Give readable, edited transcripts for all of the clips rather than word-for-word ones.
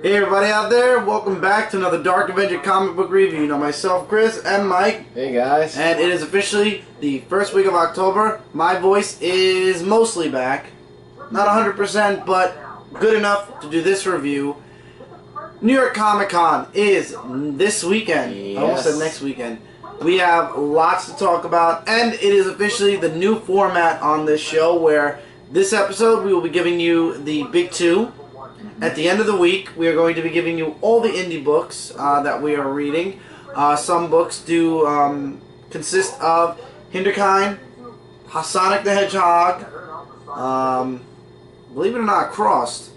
Hey everybody out there, welcome back to another Dark Avenger Comic Book review. You know myself, Chris, and Mike. Hey guys. And it is officially the first week of October. My voice is mostly back. Not 100%, but good enough to do this review. New York Comic Con is this weekend. Yes. I almost said next weekend. We have lots to talk about, and it is officially the new format on this show where this episode we will be giving you the big two. At the end of the week, we are going to be giving you all the indie books that we are reading. Some books do consist of Hinderkind, Sonic the Hedgehog, believe it or not, Crossed.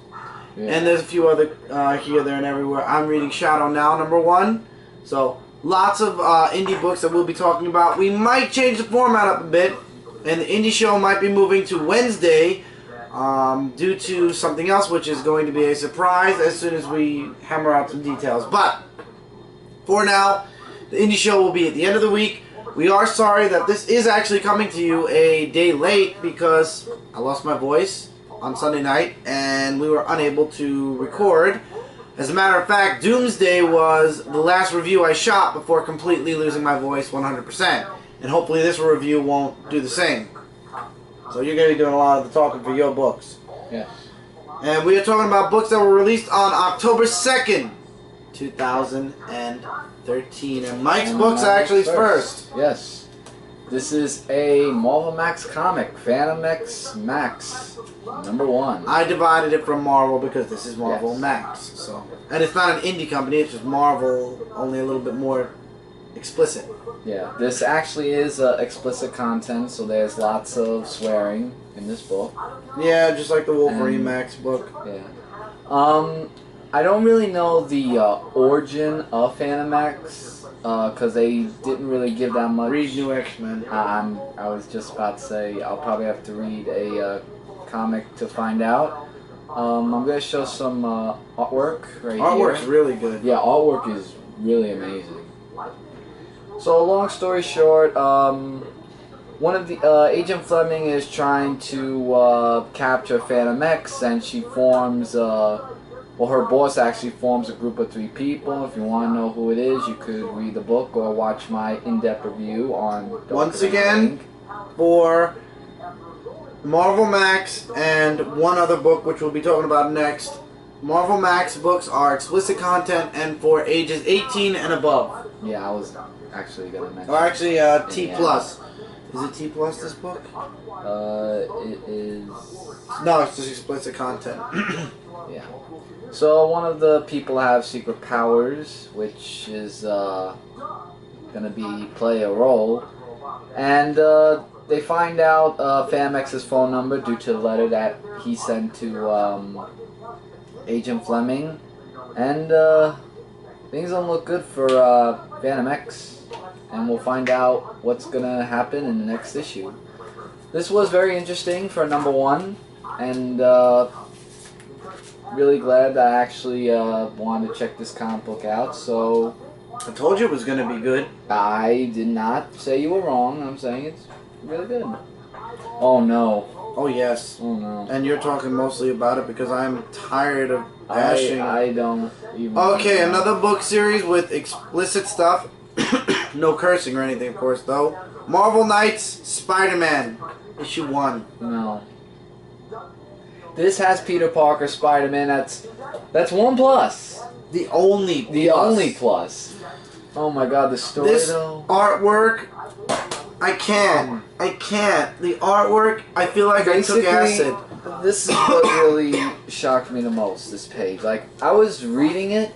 Yeah. And there's a few other here, there, and everywhere. I'm reading Shadow Now, #1. So, lots of indie books that we'll be talking about. We might change the format up a bit, and the indie show might be moving to Wednesday, due to something else, which is going to be a surprise as soon as we hammer out some details. But for now, the indie show will be at the end of the week. We are sorry that this is actually coming to you a day late because I lost my voice on Sunday night and we were unable to record. As a matter of fact, Doomsday was the last review I shot before completely losing my voice 100%. And hopefully this review won't do the same. So you're going to be doing a lot of the talking for your books. Yeah. And we are talking about books that were released on October 2nd, 2013. And Mike's books actually first. Yes. This is a Marvel Max comic, Fantomex Max, #1. I divided it from Marvel because this is Marvel Yes. Max. So, and it's not an indie company, it's just Marvel, only a little bit more explicit. Yeah, this actually is explicit content, so there's lots of swearing in this book. Yeah, just like the Wolverine Max book. Yeah. I don't really know the origin of Fantomex, because they didn't really give that much. Read New X-Men. I was just about to say, I'll probably have to read a comic to find out. I'm going to show some artwork right here. Artwork's really good. Yeah, artwork is really amazing. So, long story short, one of the Agent Fleming is trying to capture Fantomex, and she forms, well, her boss actually forms a group of 3 people. If you want to know who it is, you could read the book or watch my in-depth review on. Once again, for Marvel Max and one other book, which we'll be talking about next. Marvel Max books are explicit content and for ages 18 and above. Yeah, I was actually gonna mention. Or actually, T+. Is it T+, this book? It is. No, it's just explicit content. Yeah. So one of the people have secret powers, which is gonna play a role, and they find out Fantomex's phone number due to the letter that he sent to Agent Fleming, and things don't look good for Fantomex. And we'll find out what's gonna happen in the next issue. This was very interesting for #1, and really glad that I actually wanted to check this comic book out. So I told you it was gonna be good. I did not say you were wrong. I'm saying it's really good. Oh no. Oh yes. Oh no. And you're talking mostly about it because I'm tired of bashing. I don't even. Okay, another book series with explicit stuff. No cursing or anything, of course, though. Marvel Knights Spider-Man, issue 1. No. This has Peter Parker Spider-Man. That's 1+. The only plus. Oh my God, the story this though. Artwork, I can't. The artwork, I feel like Basically, I took acid. This is what really shocked me the most. This page, like I was reading it,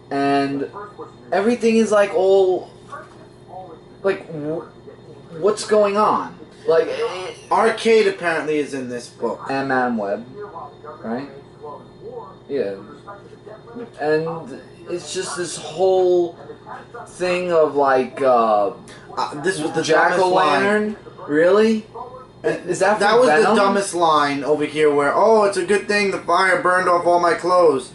and everything is like all like what's going on? Like Arcade apparently is in this book. And Madam Web, right? Yeah, and it's just this whole thing of like this was the Jack-o'-lantern. Really? Is that that was Venom? the dumbest line over here? Where it's a good thing the fire burned off all my clothes.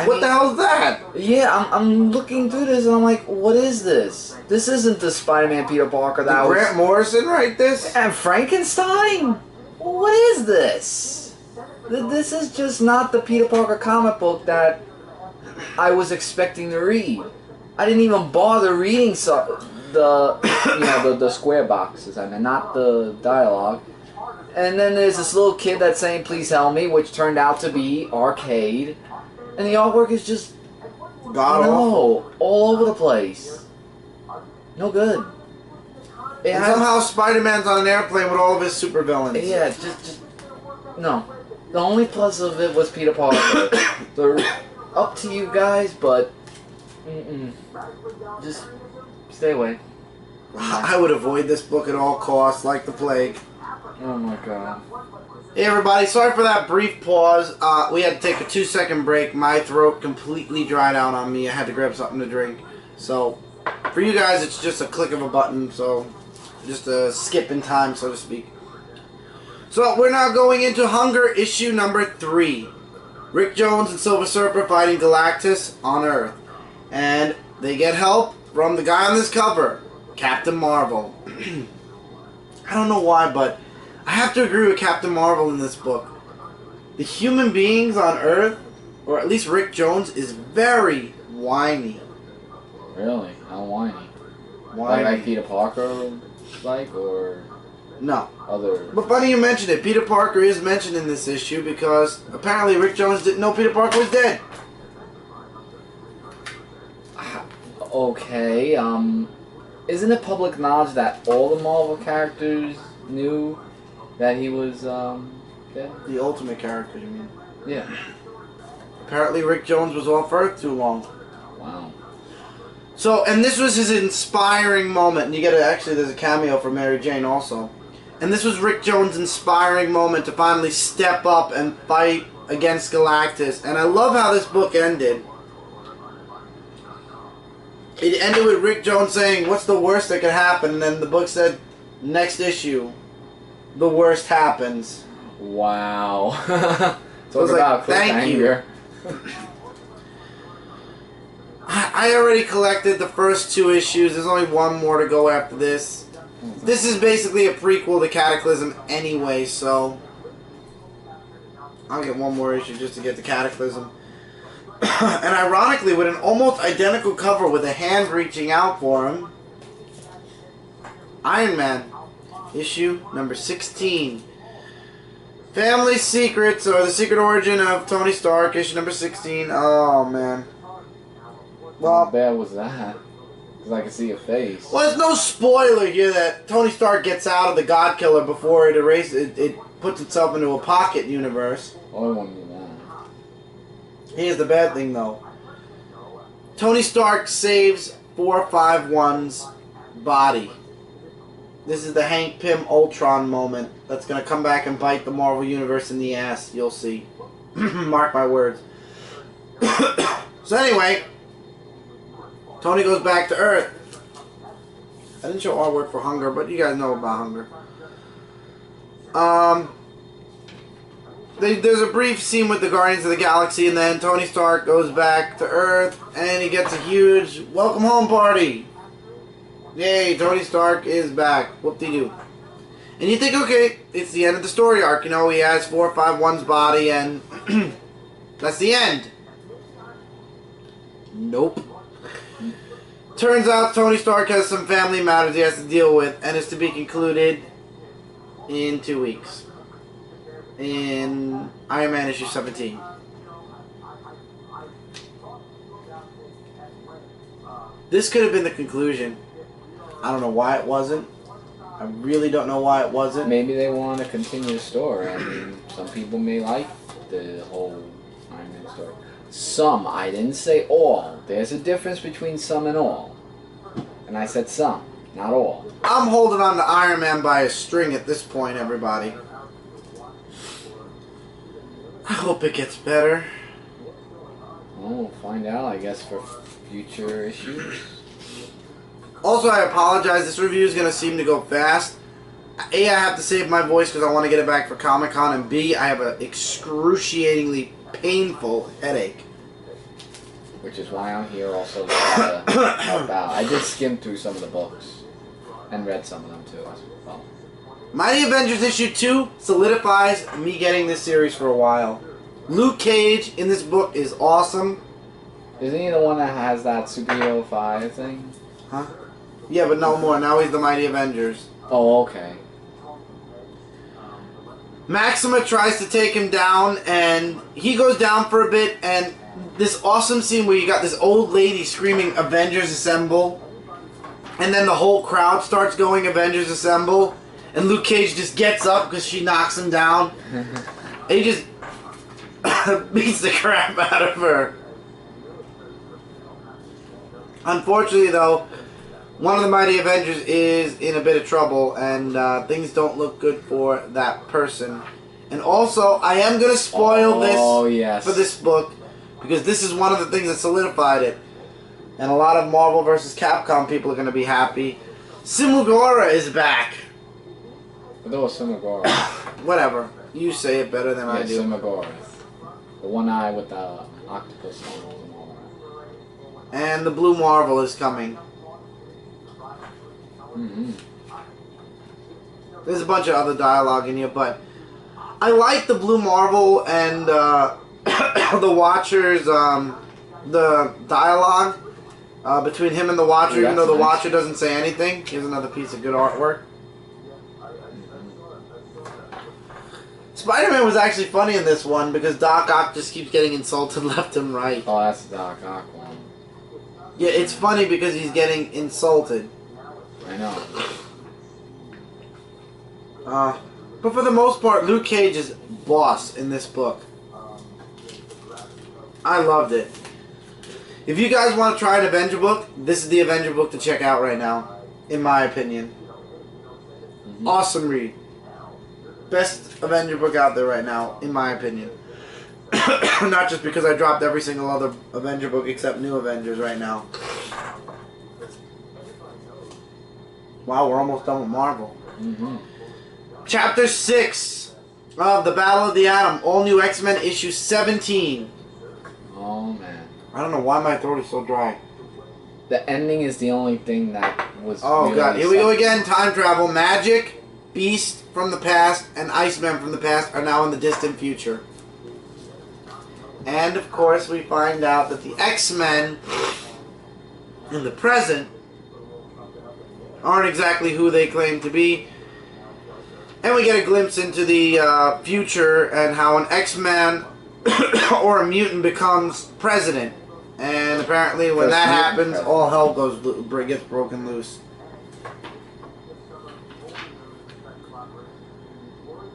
What the hell is that? Yeah, I'm looking through this and I'm like, what is this? This isn't the Spider-Man Peter Parker that was... Grant Morrison write this? And Frankenstein? What is this? This is just not the Peter Parker comic book that I was expecting to read. I didn't even bother reading the square boxes. I mean, not the dialogue. And then there's this little kid that's saying, "Please help me," which turned out to be Arcade. And the artwork is just all over the place. No good. And somehow Spider-Man's on an airplane with all of his supervillains. Yeah, just no. The only plus of it was Peter Parker. They're up to you guys, but just stay away. I would avoid this book at all costs, like the plague. Oh my god. Hey everybody, sorry for that brief pause. We had to take a 2-second break. My throat completely dried out on me. I had to grab something to drink. So, for you guys, it's just a click of a button. So, just a skip in time, so to speak. So, we're now going into Hunger issue number 3. Rick Jones and Silver Surfer fighting Galactus on Earth. And they get help from the guy on this cover, Captain Marvel. I don't know why, but I have to agree with Captain Marvel in this book. The human beings on Earth, or at least Rick Jones, is very whiny. Really? How whiny? Whiny. Like Peter Parker, or no. Other. But funny you mentioned it. Peter Parker is mentioned in this issue because apparently Rick Jones didn't know Peter Parker was dead. Okay. Isn't it public knowledge that all the Marvel characters knew that he was dead? The Ultimate character, you mean? Yeah. Apparently Rick Jones was off Earth too long. Wow. So, and this was his inspiring moment. And you get actually, there's a cameo for Mary Jane also. And this was Rick Jones' inspiring moment to finally step up and fight against Galactus. And I love how this book ended. It ended with Rick Jones saying, "What's the worst that could happen?" And then the book said, "Next issue, the worst happens." Wow. Talk about thank you. I already collected the first 2 issues. There's only one more to go after this. This is basically a prequel to Cataclysm anyway, so I'll get one more issue just to get to Cataclysm. And ironically, with an almost identical cover with a hand reaching out for him, Iron Man, issue number 16. Family Secrets, or The Secret Origin of Tony Stark, issue number 16. Oh, man. Well, how bad was that? Because I can see your face. Well, there's no spoiler here that Tony Stark gets out of the God Killer before it puts itself into a pocket universe. Oh, I want to do that. Here's the bad thing, though. Tony Stark saves 451's body. This is the Hank Pym Ultron moment that's going to come back and bite the Marvel Universe in the ass. You'll see. Mark my words. So anyway, Tony goes back to Earth. I didn't show artwork for Hunger, but you guys know about Hunger. There's a brief scene with the Guardians of the Galaxy, and then Tony Stark goes back to Earth, and he gets a huge welcome home party. Yay, Tony Stark is back. Whoop-de-doo. And you think, okay, it's the end of the story arc. You know, he has 451's body, and that's the end. Nope. Turns out Tony Stark has some family matters he has to deal with, and it's to be concluded in 2 weeks. In Iron Man issue 17. This could have been the conclusion. I don't know why it wasn't. I really don't know why it wasn't. Maybe they want to continue the story. I mean, some people may like the whole Iron Man story. Some. I didn't say all. There's a difference between some and all. And I said some, not all. I'm holding on to Iron Man by a string at this point, everybody. I hope it gets better. Well, we'll find out, I guess, for future issues. Also, I apologize. This review is going to seem to go fast. A, I have to save my voice because I want to get it back for Comic-Con. And B, I have an excruciatingly painful headache. Which is why I'm here also to help out. I did skim through some of the books. And read some of them too as well. Mighty Avengers issue 2 solidifies me getting this series for a while. Luke Cage in this book is awesome. Isn't he the one that has that superhero fire thing? Huh? Yeah, but no more. Now he's the Mighty Avengers. Oh, okay. Maxima tries to take him down, and he goes down for a bit, and this awesome scene where you got this old lady screaming, "Avengers Assemble," and then the whole crowd starts going, "Avengers Assemble," and Luke Cage just gets up because she knocks him down. And he just beats the crap out of her. Unfortunately, though, one of the Mighty Avengers is in a bit of trouble, and things don't look good for that person. And also, I am going to spoil this for this book, because this is one of the things that solidified it. And a lot of Marvel vs. Capcom people are going to be happy. Simugora is back. I thought it was Simagora. Whatever. You say it better than I do. Simagora. The one eye with the octopus on it. And the Blue Marvel is coming. Mm-hmm. There's a bunch of other dialogue in here, but I like the Blue Marvel and the Watcher's the dialogue between him and the Watcher, even though the Watcher doesn't say anything. Here's another piece of good artwork. Spider-Man was actually funny in this one because Doc Ock just keeps getting insulted left and right. Oh, that's the Doc Ock one. Yeah, it's funny because he's getting insulted. I know. But for the most part, Luke Cage is boss in this book. I loved it. If you guys want to try an Avenger book, this is the Avenger book to check out right now, in my opinion. Mm-hmm. Awesome read. Best Avenger book out there right now, in my opinion. Not just because I dropped every single other Avenger book except New Avengers right now. Wow, we're almost done with Marvel. Mm-hmm. Chapter 6 of The Battle of the Atom. All New X-Men issue 17. Oh, man. I don't know why my throat is so dry. The ending is the only thing that was... Oh, really God. Here we go again. Time travel. Magic, Beast from the past, and Iceman from the past are now in the distant future. And, of course, we find out that the X-Men in the present aren't exactly who they claim to be. And we get a glimpse into the future and how an X-Man or a mutant becomes president. And apparently when that happens, all hell gets broken loose.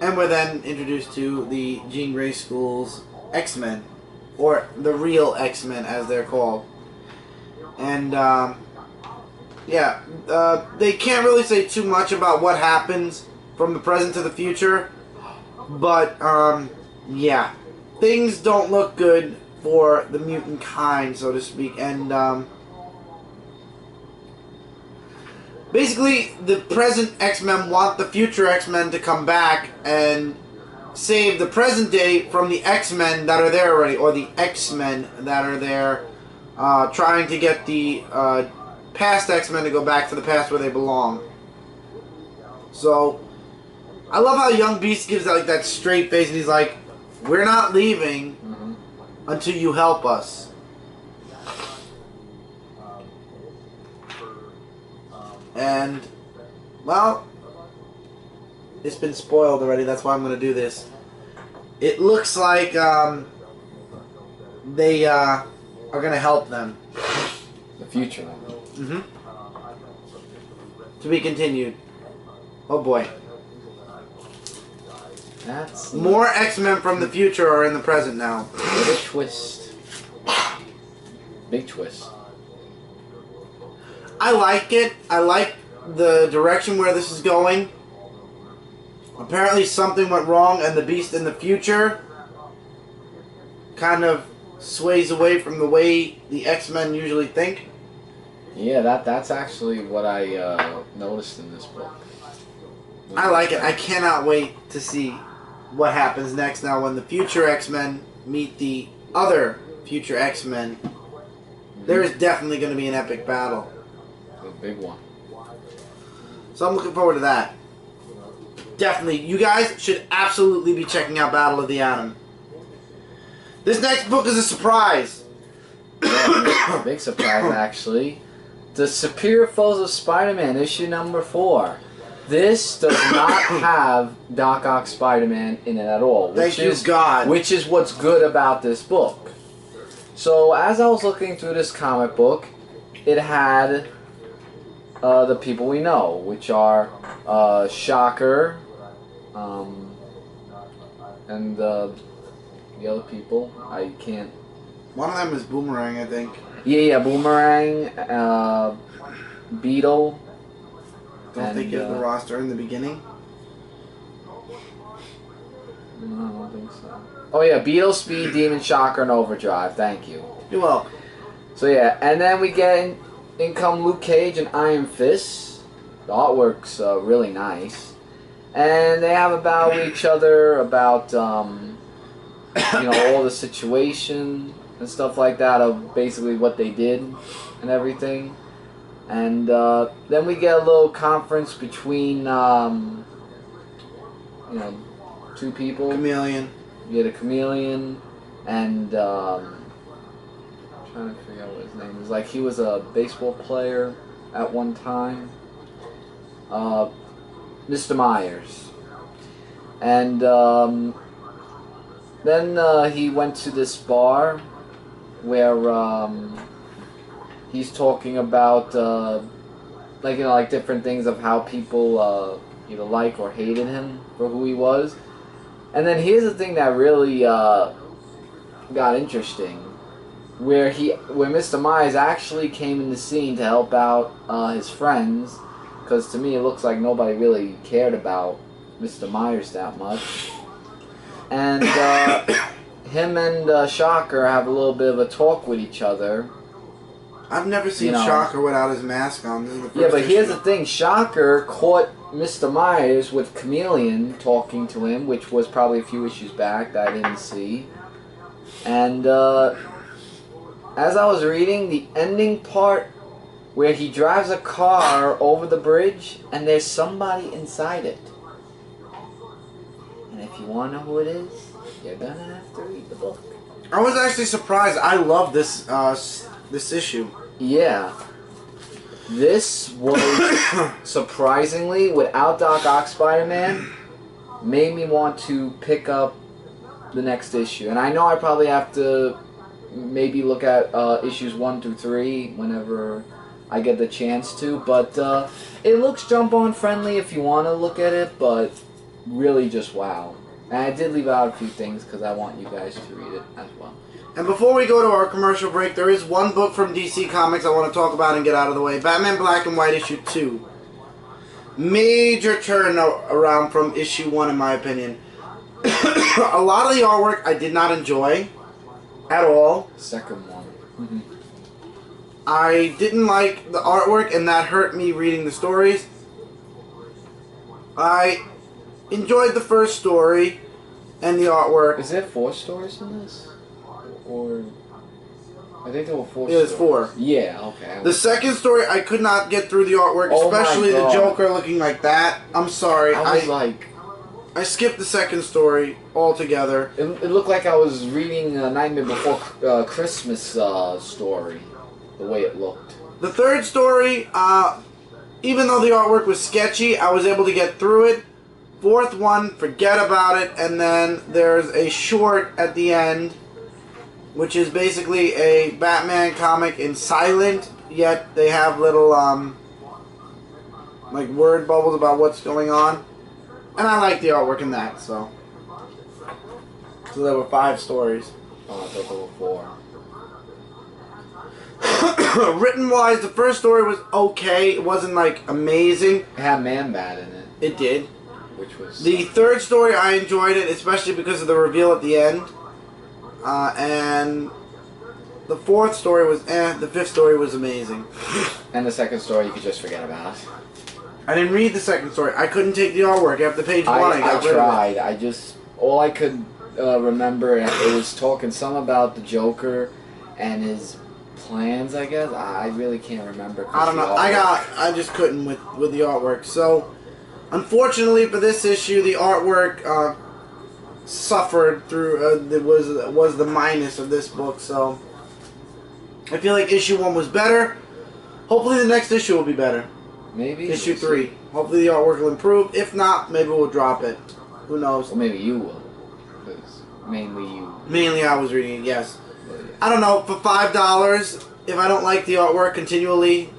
And we're then introduced to the Jean Grey School's X-Men. Or the real X-Men, as they're called. And, they can't really say too much about what happens from the present to the future. But, yeah. Things don't look good for the mutant kind, so to speak. And, basically, the present X-Men want the future X-Men to come back and save the present day from the X-Men that are there already, or the X-Men that are there, trying to get the past X-Men to go back to the past where they belong. So, I love how Young Beast gives that, like, that straight face, and he's like, "We're not leaving until you help us." And, well, it's been spoiled already, that's why I'm going to do this. It looks like they are going to help them. The future. Mm-hmm. To be continued. Oh boy. That's... More X-Men from the future are in the present now. What a twist. Big twist. I like it. I like the direction where this is going. Apparently something went wrong and the Beast in the future kind of sways away from the way the X-Men usually think. Yeah, that's actually what I noticed in this book. I like it. I cannot wait to see what happens next now when the future X-Men meet the other future X-Men. There is definitely going to be an epic battle. A big one. So I'm looking forward to that. definitely, you guys should absolutely be checking out Battle of the Atom. This next book is a surprise. Yeah, big surprise, actually. The Superior Foes of Spider-Man, issue number 4. This does not have Doc Ock Spider-Man in it at all. Thank you, God. Which is what's good about this book. So, as I was looking through this comic book, it had the people we know, which are Shocker, and the other people. I can't... One of them is Boomerang, I think. Yeah, Boomerang, Beetle. Don't think of the roster in the beginning. No, I don't think so. Oh yeah, Beetle, Speed, Demon, Shocker, and Overdrive. Thank you. You're welcome. So yeah, and then we get in come Luke Cage and Iron Fist. The artwork's really nice. And they have a battle with each other about, you know, all the situation and stuff like that of basically what they did and everything. And then we get a little conference between, you know, two people. Chameleon. You get a Chameleon and, I'm trying to figure out what his name is. Like, he was a baseball player at one time. Mr. Myers. And then he went to this bar where he's talking about like, you know, like different things of how people either like or hated him for who he was. And then here's the thing that really got interesting, where Mr. Myers actually came in the scene to help out his friends, because to me it looks like nobody really cared about Mr. Myers that much. And him and Shocker have a little bit of a talk with each other. I've never seen, you know, Shocker without his mask on. This is the first yeah, but here's issue. the thing. Shocker caught Mr. Myers with Chameleon talking to him, which was probably a few issues back that I didn't see. And as I was reading, the ending part where he drives a car over the bridge and there's somebody inside it. And if you want to know who it is, you're going to have to read the book. I was actually surprised. I love this this issue. Yeah. This was, surprisingly, without Doc Ock Spider-Man, made me want to pick up the next issue. And I know I probably have to maybe look at issues 1 through 3 whenever I get the chance to. But it looks jump-on friendly if you want to look at it, but really just wow. And I did leave out a few things because I want you guys to read it as well. And before we go to our commercial break, there is one book from DC Comics I want to talk about and get out of the way. Batman Black and White issue 2. Major turn around from issue 1 in my opinion. A lot of the artwork I did not enjoy at all. Second one. Mm-hmm. I didn't like the artwork and that hurt me reading the stories. I enjoyed the first story and the artwork. Is there 4 stories in this? Or I think there were 4 stories. There's 4. Yeah, okay. The second story, I could not get through the artwork, especially the Joker looking like that. I'm sorry. I skipped the second story altogether. It looked like I was reading a Nightmare Before Christmas story, the way it looked. The third story, even though the artwork was sketchy, I was able to get through it. Fourth one, forget about it. And then there's a short at the end, which is basically a Batman comic in silent, yet they have little, like word bubbles about what's going on. And I like the artwork in that, so. So there were 5 stories. Oh, I thought there were 4. Written-wise, the first story was okay. It wasn't, like, amazing. It had Man-Bat in it. It did. Which was... The third story, I enjoyed it, especially because of the reveal at the end. And the fourth story was the fifth story was amazing. And the second story you could just forget about. I didn't read the second story. I couldn't take the artwork after page 1. I tried. I just... All I could remember, it was talking some about the Joker and his plans, I guess. I really can't remember. I don't know. I just couldn't with the artwork. So, Unfortunately for this issue, the artwork suffered through. It was the minus of this book, so I feel like issue 1 was better. Hopefully, the next issue will be better. Maybe issue 3. Hopefully, the artwork will improve. If not, maybe we'll drop it. Who knows? Well, maybe you will. Because mainly you. Mainly, I was reading it. Yes. I don't know. For $5, if I don't like the artwork continually,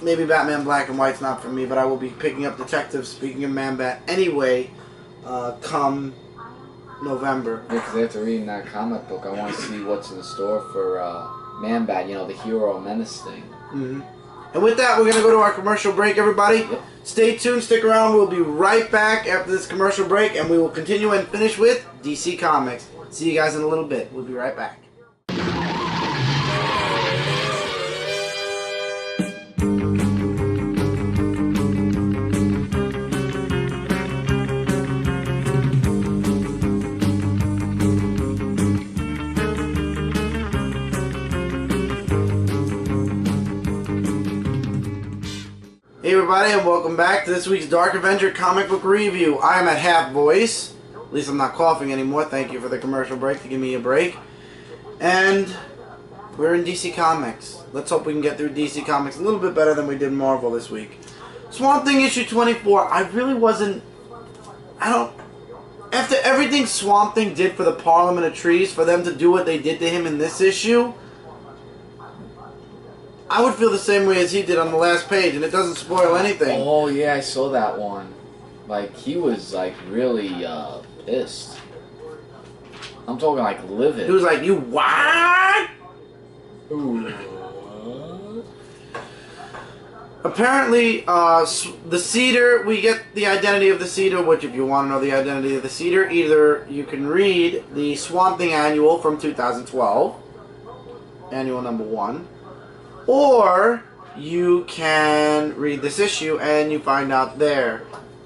maybe Batman Black and White's not for me. But I will be picking up Detective. Speaking of Man-Bat, anyway, come November. Yeah, because after reading that comic book, I want to see what's in store for Man-Bat. You know, the hero menace thing. Mm-hmm. And with that, we're going to go to our commercial break, everybody. Yep. Stay tuned, stick around. We'll be right back after this commercial break, and we will continue and finish with DC Comics. See you guys in a little bit. We'll be right back. Hey everybody, and welcome back to this week's Dark Avenger Comic Book Review. I am at half voice. At least I'm not coughing anymore. Thank you for the commercial break to give me a break. And we're in DC Comics. Let's hope we can get through DC Comics a little bit better than we did Marvel this week. Swamp Thing issue 24. I really wasn't... After everything Swamp Thing did for the Parliament of Trees, for them to do what they did to him in this issue, I would feel the same way as he did on the last page, and it doesn't spoil anything. Oh, yeah, I saw that one. Like, he was, like, really, pissed. I'm talking, like, livid. He was like, you what? Ooh. Apparently, the Cedar, we get the identity of the Cedar, which if you want to know the identity of the Cedar, either you can read the Swamp Thing Annual from 2012, Annual number 1, or you can read this issue and you find out there.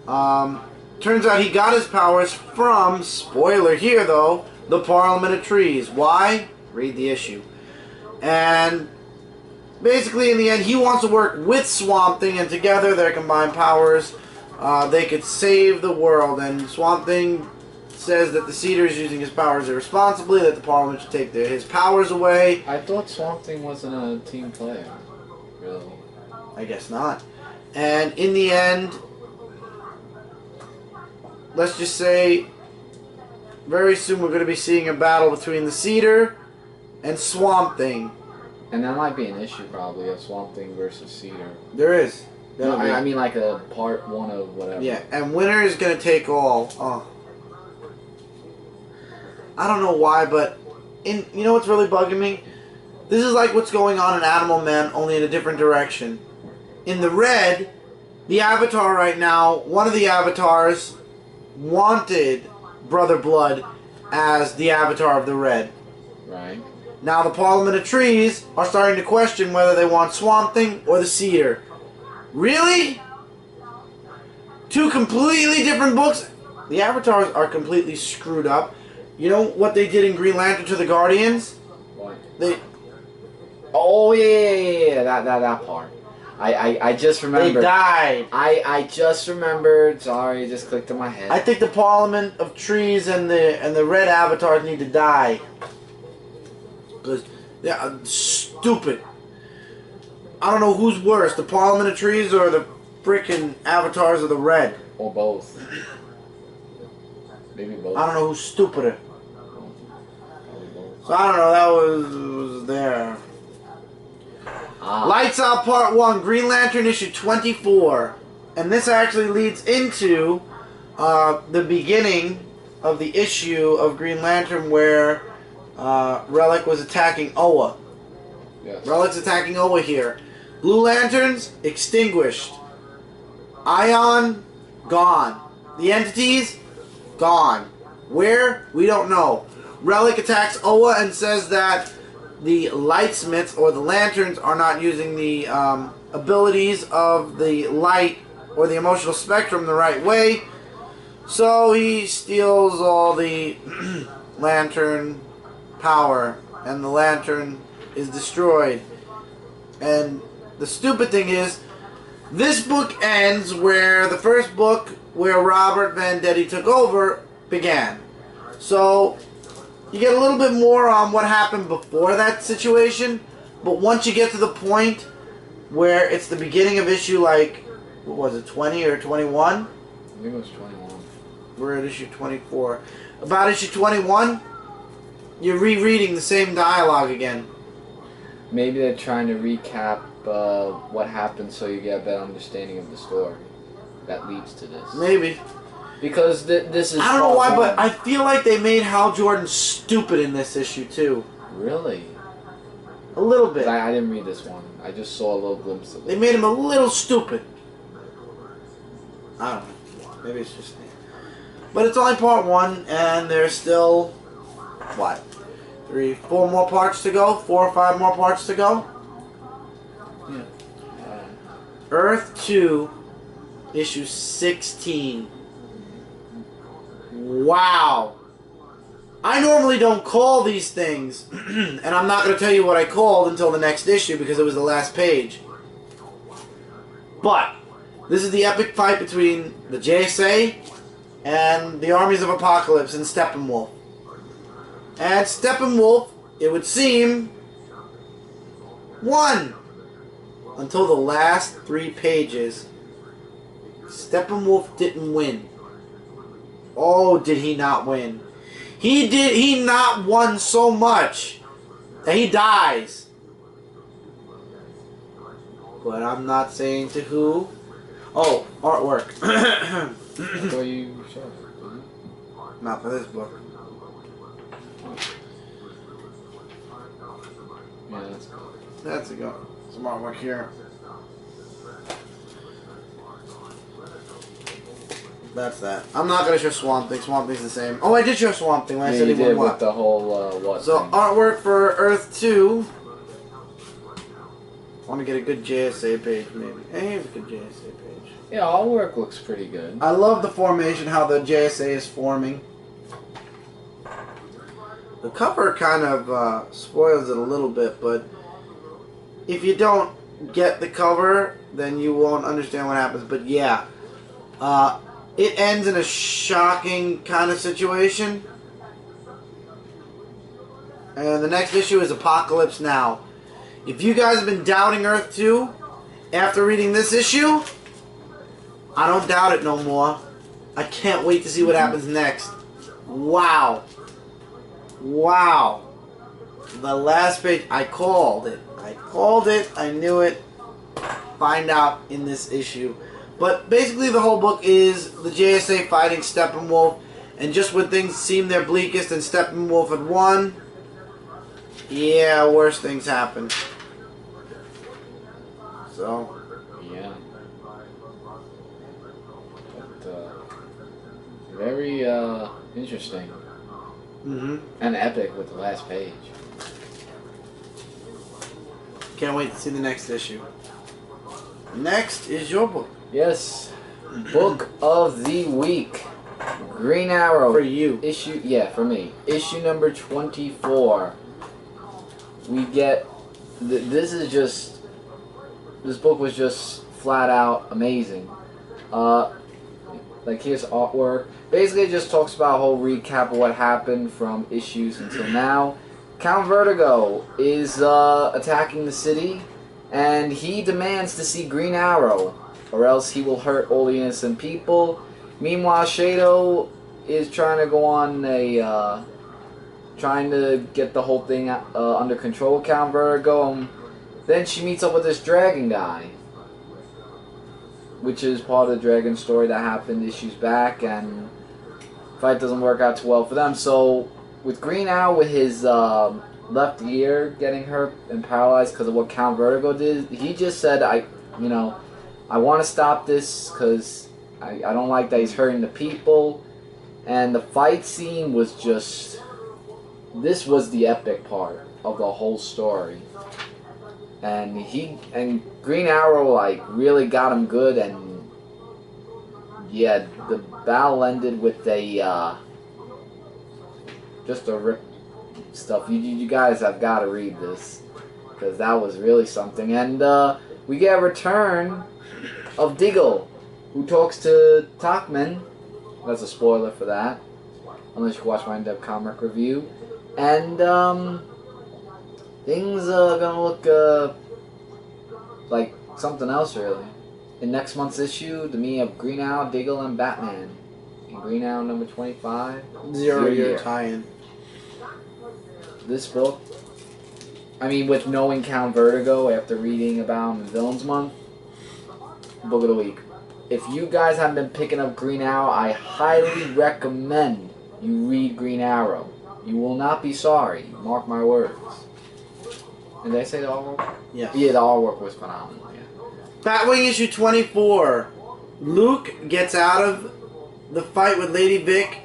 Turns out he got his powers from, spoiler here though, the Parliament of Trees. Why? Read the issue. And basically in the end he wants to work with Swamp Thing, and together their combined powers, they could save the world. And Swamp Thing says that the Cedar is using his powers irresponsibly, that the Parliament should take his powers away. I thought Swamp Thing wasn't a team player. Really? I guess not. And in the end, let's just say, very soon we're going to be seeing a battle between the Cedar and Swamp Thing. And that might be an issue, probably, of Swamp Thing versus Cedar. There is. No, I mean like a part 1 of whatever. Yeah, and winner is going to take all. Oh. I don't know why, but you know what's really bugging me? This is like what's going on in Animal Man, only in a different direction. In the Red, the Avatar right now, one of the Avatars wanted Brother Blood as the Avatar of the Red. Right. Now the Parliament of Trees are starting to question whether they want Swamp Thing or the Cedar. Really? Two completely different books? The Avatars are completely screwed up. You know what they did in Green Lantern to the Guardians? What? They... Oh, yeah, that part. I just remembered. They died. I just remembered. Sorry, it just clicked in my head. I think the Parliament of Trees and the Red Avatars need to die. Because they're stupid. I don't know who's worse, the Parliament of Trees or the freaking Avatars of the Red. Or both. Maybe both. I don't know who's stupider. So I don't know, that was there. Lights Out Part 1, Green Lantern issue 24. And this actually leads into the beginning of the issue of Green Lantern where Relic was attacking Oa. Yes. Relic's attacking Oa here. Blue Lanterns, extinguished. Ion, gone. The entities, gone. Where? We don't know. Relic attacks Oa and says that the Lightsmiths, or the Lanterns, are not using the abilities of the light or the emotional spectrum the right way. So he steals all the Lantern power, and the Lantern is destroyed. And the stupid thing is, This book ends where the first book, where Robert Venditti took over, began. So, you get a little bit more on what happened before that situation, but once you get to the point where it's the beginning of issue, like, what was it, 20 or 21? I think it was 21. We're at issue 24. About issue 21, you're rereading the same dialogue again. Maybe they're trying to recap what happened so you get a better understanding of the story that leads to this. Maybe. Because this is... I don't know why, but I feel like they made Hal Jordan stupid in this issue, too. Really? A little bit. I didn't read this one. I just saw a little glimpse of it. They made him a little stupid. I don't know. Maybe it's just me. But it's only part 1, and there's still, what, 3, 4 more parts to go? 4 or 5 more parts to go? Yeah. Earth 2, issue 16. Wow. I normally don't call these things, and I'm not going to tell you what I called until the next issue because it was the last page. But this is the epic fight between the JSA and the armies of Apocalypse and Steppenwolf. And Steppenwolf, it would seem, won. Until the last 3 pages, Steppenwolf didn't win. Oh, did he not win? He not won so much that he dies. But I'm not saying to who. Oh, artwork. I thought you showed it, didn't you? Not for this book. Yeah, that's cool. That's a go. Some artwork here. That's that. I'm not gonna show Swamp Thing. Swamp Thing's the same. Oh, I did show Swamp Thing when I Yeah, said you he did won with what. the whole what So thing. artwork for Earth 2. I want to get a good JSA page, maybe. Hey, here's a good JSA page. Yeah, all work looks pretty good. I love the formation, how the JSA is forming. The cover kind of spoils it a little bit, but if you don't get the cover, then you won't understand what happens. But yeah, it ends in a shocking kind of situation. And the next issue is Apocalypse Now. If you guys have been doubting Earth 2 after reading this issue, I don't doubt it no more. I can't wait to see what happens next. Wow. Wow. The last page, I called it. I called it. I knew it. Find out in this issue. But basically the whole book is the JSA fighting Steppenwolf. And just when things seemed their bleakest and Steppenwolf had won, yeah, worse things happen. So, Yeah. But, very interesting. And epic with the last page. Can't wait to see the next issue. Next is your book. Yes. Book of the week. Green Arrow. For you. Issue, yeah, for me. Issue number 24. We get, this is just, this book was just flat out amazing. Like here's artwork. Basically it just talks about a whole recap of what happened from issues until now. Count Vertigo is attacking the city, and he demands to see Green Arrow, or else he will hurt all the innocent people. Meanwhile, Shadow is trying to go on a, trying to get the whole thing under control, Count Vertigo. And then she meets up with this dragon guy, which is part of the dragon story that happened issues back, and fight doesn't work out too well for them. So with Green Arrow, with his left ear getting hurt and paralyzed because of what Count Vertigo did, he just said, I want to stop this because I don't like that he's hurting the people. And the fight scene was just, this was the epic part of the whole story. And Green Arrow like really got him good, and yeah, the battle ended with a just a rip stuff. You guys have got to read this because that was really something. And we get a return of Diggle, who talks to Talkman. That's a spoiler for that, unless you watch my in-depth comic review. And things are gonna look like something else, really. In next month's issue, the meeting of Green Owl, Diggle, and Batman. In Green Owl number 25. 0 year tie-in. This book, I mean, with knowing Count Vertigo after reading about him in Villains Month, book of the week. If you guys haven't been picking up Green Arrow, I highly recommend you read Green Arrow. You will not be sorry. Mark my words. And did I say the artwork? Yes. Yeah, the artwork was phenomenal. Yeah. Batwing issue 24. Luke gets out of the fight with Lady Vic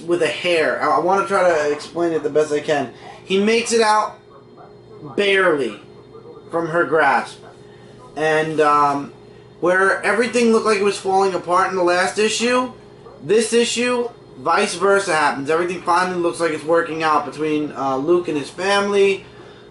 with a hair. I want to try to explain it the best I can. He makes it out barely from her grasp. And where everything looked like it was falling apart in the last issue, this issue, vice versa happens. Everything finally looks like it's working out between Luke and his family,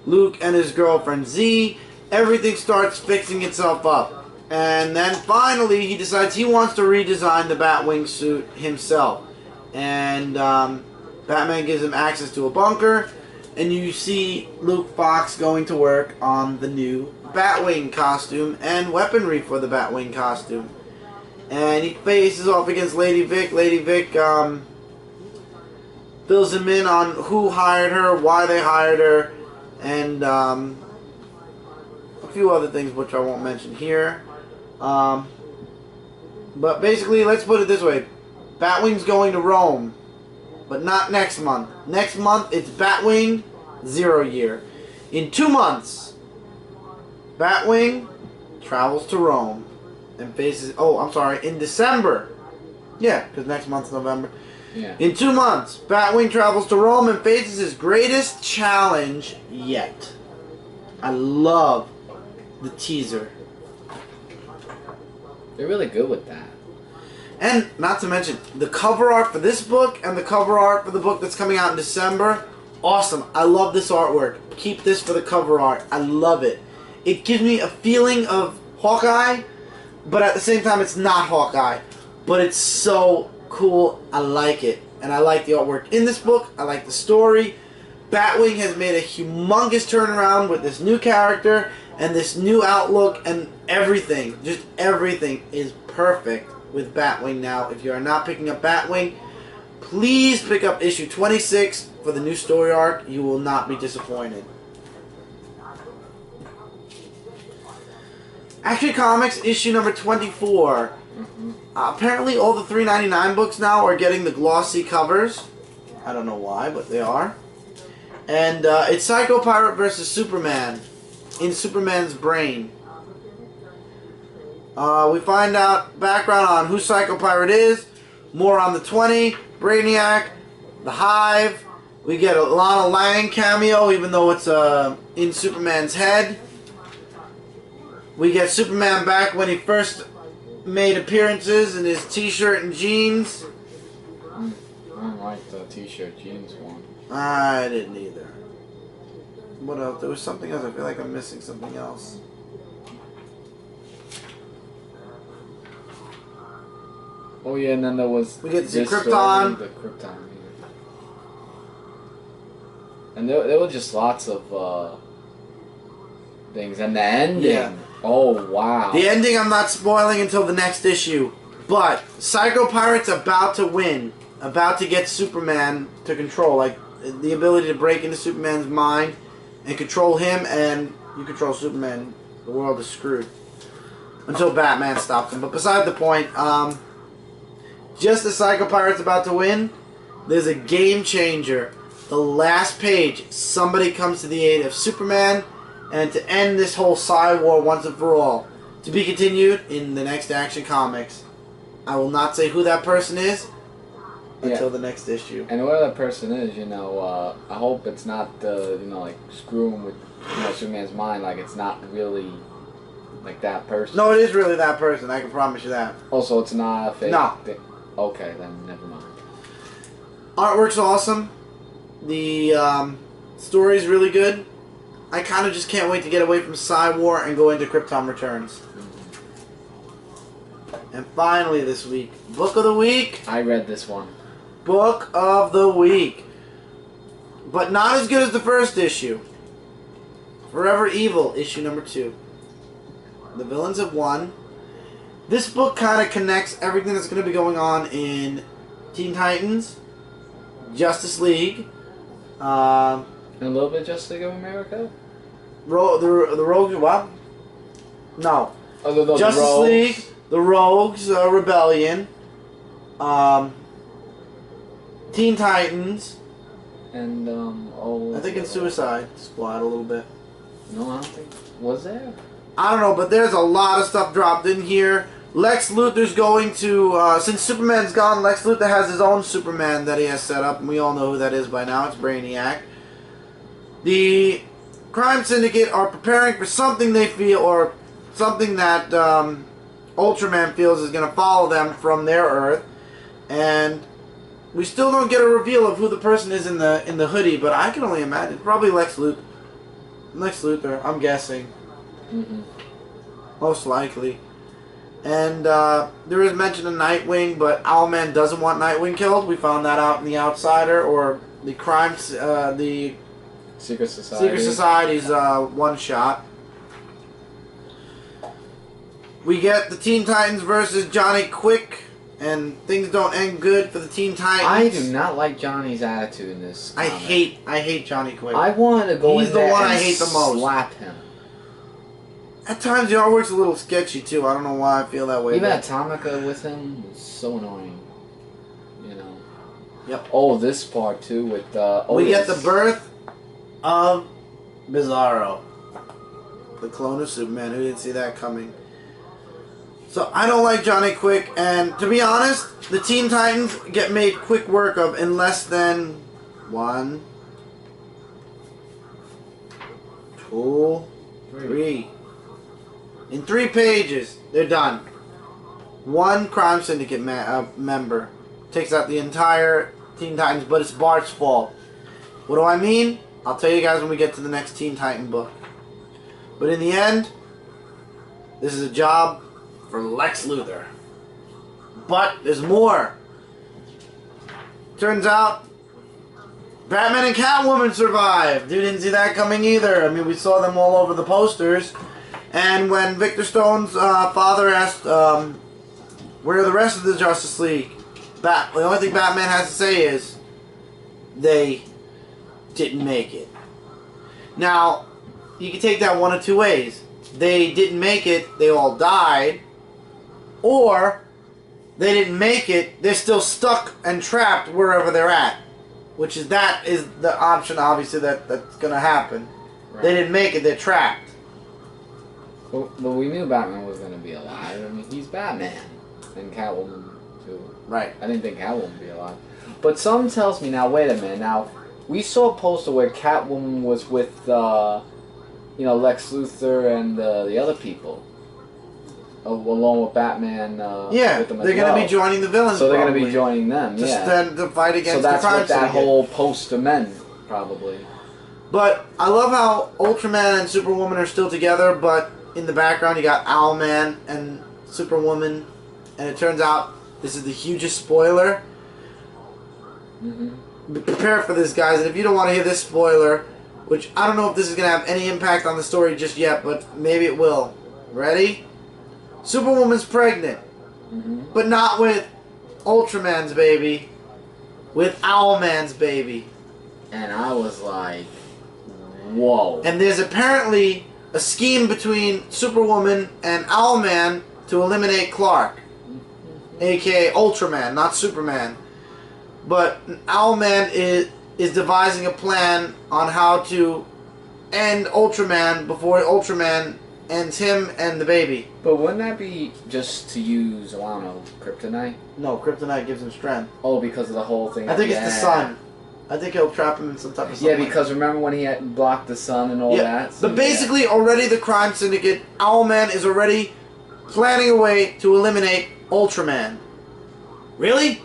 Luke and his girlfriend Z. Everything starts fixing itself up. And then finally he decides he wants to redesign the Batwing suit himself. And Batman gives him access to a bunker. And you see Luke Fox going to work on the new Batwing costume and weaponry for the Batwing costume. And he faces off against Lady Vic. Lady Vic fills him in on who hired her, why they hired her, and a few other things which I won't mention here. But basically, let's put it this way. Batwing's going to Rome, but not next month. Next month, it's Batwing 0 year. In 2 months, Batwing travels to Rome and faces... Oh, I'm sorry. In December. Yeah, because next month's November. Yeah. In 2 months, Batwing travels to Rome and faces his greatest challenge yet. I love the teaser. They're really good with that. And, not to mention, the cover art for this book and the cover art for the book that's coming out in December, awesome. I love this artwork. Keep this for the cover art. I love it. It gives me a feeling of Hawkeye, but at the same time it's not Hawkeye. But it's so cool. I like it. And I like the artwork in this book. I like the story. Batwing has made a humongous turnaround with this new character and this new outlook, and everything, just everything is perfect with Batwing now. If you are not picking up Batwing, please pick up issue 26 for the new story arc. You will not be disappointed. Action Comics issue number 24. Apparently all the $3.99 books now are getting the glossy covers. I don't know why, but they are. And it's Psycho Pirate versus Superman in Superman's brain. We find out background on who Psycho Pirate is, more on the 20, Brainiac, the Hive. We get a Lana Lang cameo, even though it's in Superman's head. We get Superman back when he first made appearances in his t-shirt and jeans. I don't like the t-shirt jeans one. I didn't either. What else? There was something else. I feel like I'm missing something else. Oh yeah, and then there was... We get to see this Krypton. story, the Krypton. And there were just lots of things. And the ending. Yeah. Oh, wow. The ending I'm not spoiling until the next issue. But Psycho Pirate's about to win. About to get Superman to control. Like, the ability to break into Superman's mind and control him, and you control Superman. The world is screwed. Until Batman stops him. But beside the point, just as Psycho Pirate's about to win, there's a game changer. The last page, somebody comes to the aid of Superman, and to end this whole Psy War once and for all. To be continued in the next Action Comics. I will not say who that person is until the next issue. And whoever that person is, I hope it's not, like screwing with, Superman's mind. Like, it's not really like that person. No, it is really that person. I can promise you that. Also, it's not a fake thing. Okay, then never mind. Artwork's awesome. The story's really good. I kind of just can't wait to get away from War and go into Krypton Returns. And finally this week, Book of the Week. I read this one. Book of the Week. But not as good as the first issue. Forever Evil, issue number 2. The villains have won. This book kind of connects everything that's going to be going on in Teen Titans, Justice League, and a little bit Justice League of America? the Rogues, what? No. Oh, the Justice Rogues. League, the Rogues, Rebellion, Teen Titans, and, I think it's Suicide Squad a little bit. No, I don't think... Was there? I don't know, but there's a lot of stuff dropped in here. Lex Luthor's going to, since Superman's gone, Lex Luthor has his own Superman that he has set up, and we all know who that is by now. It's Brainiac. The Crime Syndicate are preparing for something they feel, or something that Ultraman feels is going to follow them from their Earth, and we still don't get a reveal of who the person is in the hoodie, but I can only imagine. Probably Lex Luthor. Lex Luthor, I'm guessing. Mm-hmm. Most likely. And there is mention of Nightwing, but Owlman doesn't want Nightwing killed. We found that out in The Outsider, or the the Secret Society. Secret Society's one shot. We get the Teen Titans versus Johnny Quick, and things don't end good for the Teen Titans. I do not like Johnny's attitude in this comic. I hate Johnny Quick. I wanted to go He's in the there one and I hate the most. slap him. At times, the artwork's a little sketchy, too. I don't know why I feel that way. Even but Atomica with him was so annoying. You know. Yep. Oh, this part, too, with we get the birth of Bizarro, the clone of Superman. Who didn't see that coming? So I don't like Johnny Quick, and to be honest, the Teen Titans get made quick work of in less than 1, 2, 3. In 3 pages, they're done. One Crime Syndicate member takes out the entire Teen Titans, but it's Bart's fault. What do I mean? I'll tell you guys when we get to the next Teen Titan book. But in the end, this is a job for Lex Luthor. But there's more. Turns out, Batman and Catwoman survived. Dude, didn't see that coming either. I mean, we saw them all over the posters. And when Victor Stone's father asked, where are the rest of the Justice League? The only thing Batman has to say is, they didn't make it. Now, you can take that one of two ways. They didn't make it, they all died. Or, they didn't make it, they're still stuck and trapped wherever they're at. Which is, that is the option, obviously, that's going to happen. Right. They didn't make it, they're trapped. But we knew Batman was going to be alive. I mean, he's Batman. And Catwoman, too. Right. I didn't think Catwoman would be alive. But something tells me, now, wait a minute. Now, we saw a poster where Catwoman was with, you know, Lex Luthor and the other people. Along with Batman yeah, with them as they're going to be joining the villains. So they're going to be joining them, to fight against the crime syndicate. So that's what that whole poster meant, probably. But I love how Ultraman and Superwoman are still together, but in the background you got Owlman and Superwoman, and it turns out this is the hugest spoiler. Mm-hmm. Prepare for this, guys, and if you don't want to hear this spoiler, which I don't know if this is going to have any impact on the story just yet, but maybe it will. Ready? Superwoman's pregnant, but not with Ultraman's baby, with Owlman's baby. And I was like, whoa. And there's apparently a scheme between Superwoman and Owlman to eliminate Clark, aka Ultraman, not Superman. But Owlman is devising a plan on how to end Ultraman before Ultraman ends him and the baby. But wouldn't that be just to use, I don't know, kryptonite? No, kryptonite gives him strength. Oh, because of the whole thing. I think it's the sun. I think he'll trap him in some type of sun. Yeah, because remember when he had blocked the sun and all that? So but basically, already the crime syndicate, Owlman is already planning a way to eliminate Ultraman. Really?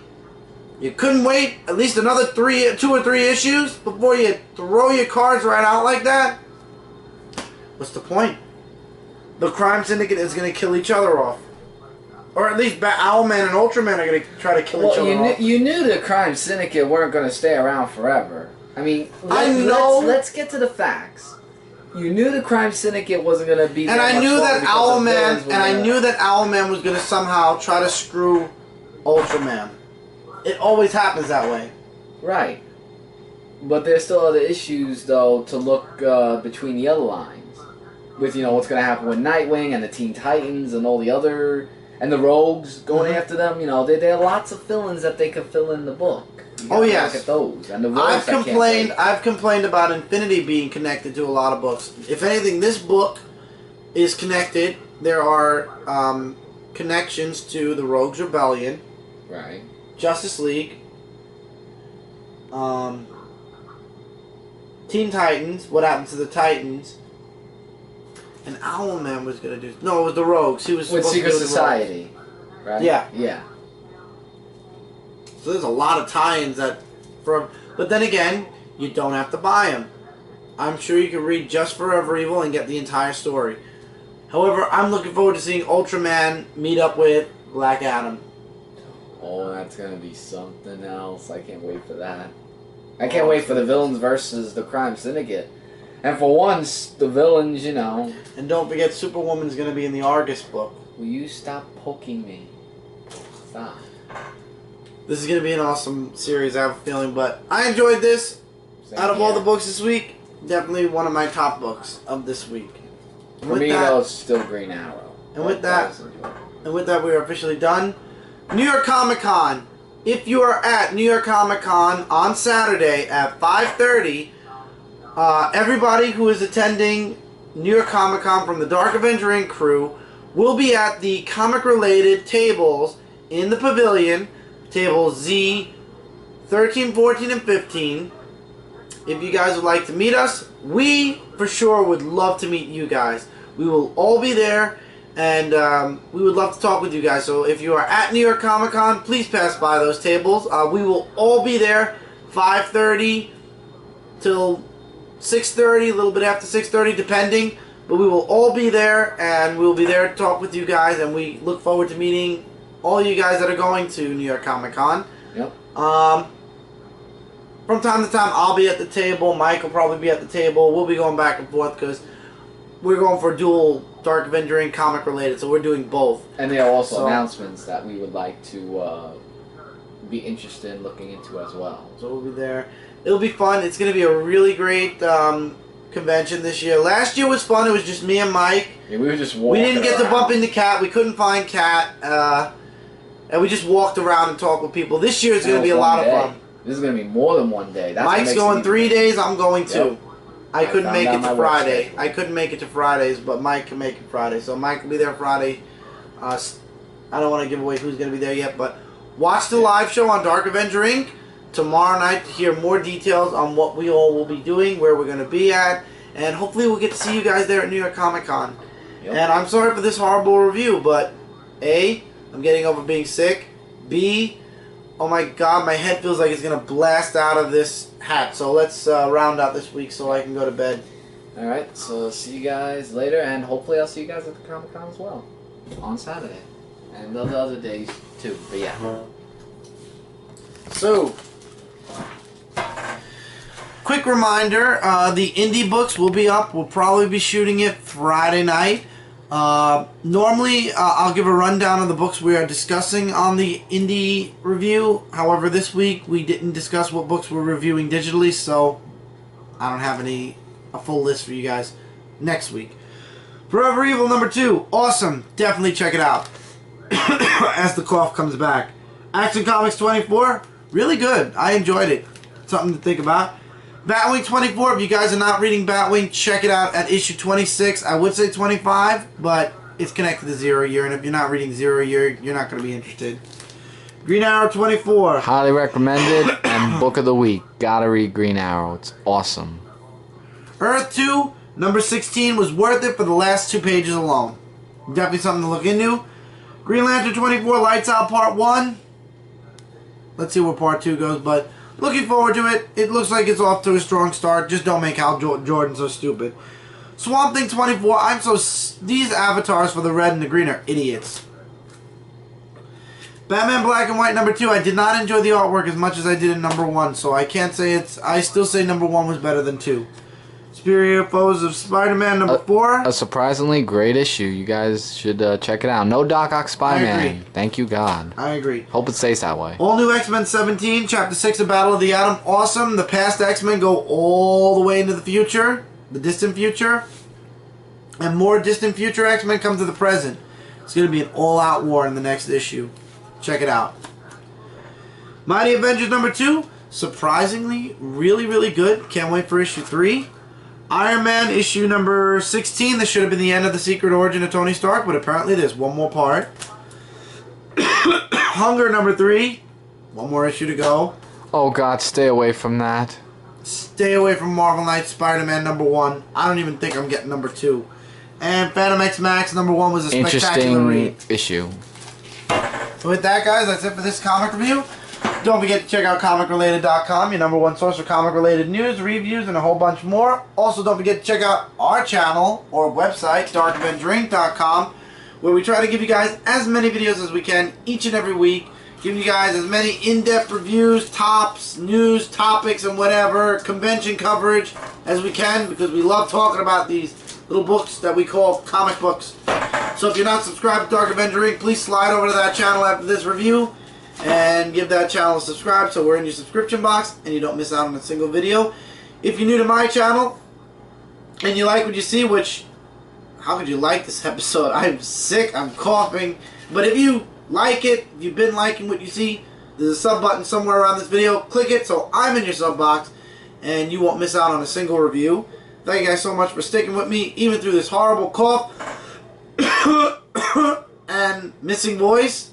You couldn't wait at least another 2 or 3 issues before you throw your cards right out like that? what's the point? The crime syndicate is going to kill each other off. Or at least Owlman and Ultraman are going to try to kill each other off. You knew the crime syndicate weren't going to stay around forever. I mean, let's get to the facts. You knew the crime syndicate wasn't going to be there. And I knew that Owlman was going to somehow try to screw Ultraman. It always happens that way. Right. But there's still other issues, though, to look between the other lines. With, what's going to happen with Nightwing and the Teen Titans and all the other... And the Rogues going after them. There are lots of fill-ins that they could fill in the book. Oh, yes. Look at those. And the I've complained about Infinity being connected to a lot of books. If anything, this book is connected. There are connections to the Rogues Rebellion. Right. Justice League. Teen Titans. What happened to the Titans? And Owlman was going to do... No, it was the Rogues. He was with supposed Secret to do Society. Right? Yeah. Yeah. So there's a lot of tie-ins that... But then again, you don't have to buy them. I'm sure you can read Just Forever Evil and get the entire story. However, I'm looking forward to seeing Ultraman meet up with Black Adam. Oh, that's going to be something else. I can't wait for that. I can't wait for the villains versus the crime syndicate. And for once, the villains, And don't forget, Superwoman's going to be in the Argus book. Will you stop poking me? Stop. This is going to be an awesome series, I have a feeling. But I enjoyed this. Out of all the books this week, definitely one of my top books of this week. And for me, though, it's still Green Arrow. And with that, we are officially done. New York Comic Con. If you are at New York Comic Con on Saturday at 5:30... everybody who is attending New York Comic Con from the Dark Avenger Inc. crew will be at the comic-related tables in the pavilion, tables Z, 13, 14, and 15. If you guys would like to meet us, we for sure would love to meet you guys. We will all be there, and we would love to talk with you guys. So if you are at New York Comic Con, please pass by those tables. We will all be there, 5:30 till 6:30, a little bit after 6:30, depending. But we will all be there, and we will be there to talk with you guys, and we look forward to meeting all you guys that are going to New York Comic Con. Yep. From time to time, I'll be at the table. Mike will probably be at the table. We'll be going back and forth because we're going for dual Dark Avenger and comic related, so we're doing both. And there are also announcements that we would like to be interested in looking into as well. So we'll be there. It'll be fun. It's going to be a really great convention this year. Last year was fun. It was just me and Mike. Yeah, we were just walking We didn't get around. to bump into Kat. We couldn't find Kat. And we just walked around and talked with people. This year is going to be a lot of fun. This is going to be more than one day. That's Mike's going 3 days. I'm going 2. Yep. I couldn't make it to Friday. schedule. I couldn't make it to Fridays, but Mike can make it Friday. So Mike will be there Friday. I don't want to give away who's going to be there yet, but watch the live show on Dark Avenger Inc. tomorrow night to hear more details on what we all will be doing, where we're going to be at, and hopefully we'll get to see you guys there at New York Comic Con. Yep. And I'm sorry for this horrible review, but A, I'm getting over being sick. B, oh my god, my head feels like it's going to blast out of this hat. So let's round out this week so I can go to bed. Alright, so see you guys later, and hopefully I'll see you guys at the Comic Con as well. On Saturday. And the other days too, but yeah. So, quick reminder, the indie books will be up. We'll probably be shooting it Friday night. Normally, I'll give a rundown of the books we are discussing on the indie review. However, this week we didn't discuss what books we're reviewing digitally, so I don't have a full list for you guys next week. Forever Evil #2, awesome. Definitely check it out as the cough comes back. Action Comics 24, really good. I enjoyed it. Something to think about. Batwing 24, if you guys are not reading Batwing, check it out at issue 26. I would say 25, but it's connected to Zero Year, and if you're not reading Zero Year, you're not going to be interested. Green Arrow 24. Highly recommended, and book of the week. Gotta read Green Arrow. It's awesome. Earth 2, #16, was worth it for the last 2 pages alone. Definitely something to look into. Green Lantern 24, Lights Out Part 1. Let's see where Part 2 goes, but looking forward to it. It looks like it's off to a strong start. Just don't make Hal Jordan so stupid. Swamp Thing 24. These avatars for the red and the green are idiots. Batman Black and White number 2. I did not enjoy the artwork as much as I did in number 1, so I can't say it's. I still say number 1 was better than 2. Superior Foes of Spider-Man number 4. A surprisingly great issue. You guys should check it out. No Doc Ock Spider-Man. Thank you, God. I agree. Hope it stays that way. All New X-Men 17, Chapter 6 of Battle of the Atom. Awesome. The past X-Men go all the way into the future, the distant future, and more distant future X-Men come to the present. It's going to be an all-out war in the next issue. Check it out. Mighty Avengers number 2, surprisingly, really, really good. Can't wait for issue 3. Iron Man issue number 16. This should have been the end of the Secret Origin of Tony Stark, but apparently there's one more part. Hunger number 3. One more issue to go. Oh God, stay away from that. Stay away from Marvel Knights Spider-Man number 1. I don't even think I'm getting number 2. And Fantomex Max number 1 was a spectacular read. Interesting issue. So with that, guys, that's it for this comic review. Don't forget to check out comicrelated.com, your number 1 source for comic-related news, reviews, and a whole bunch more. Also, don't forget to check out our channel or website, darkavengerinc.com, where we try to give you guys as many videos as we can each and every week, giving you guys as many in-depth reviews, tops, news, topics, and whatever, convention coverage as we can, because we love talking about these little books that we call comic books. So if you're not subscribed to Dark Avenger Inc., please slide over to that channel after this review and give that channel a subscribe so we're in your subscription box and you don't miss out on a single video. If you're new to my channel and you like what you see, which, how could you like this episode? I'm sick, I'm coughing. But if you like it, if you've been liking what you see, there's a sub button somewhere around this video. Click it so I'm in your sub box and you won't miss out on a single review. Thank you guys so much for sticking with me, even through this horrible cough and missing voice.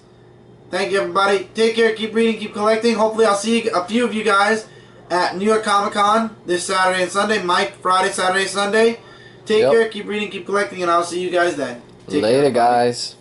Thank you, everybody. Take care, keep reading, keep collecting. Hopefully I'll see a few of you guys at New York Comic Con this Saturday and Sunday. Mike, Friday, Saturday, Sunday. Take care, keep reading, keep collecting, and I'll see you guys then. Later, guys.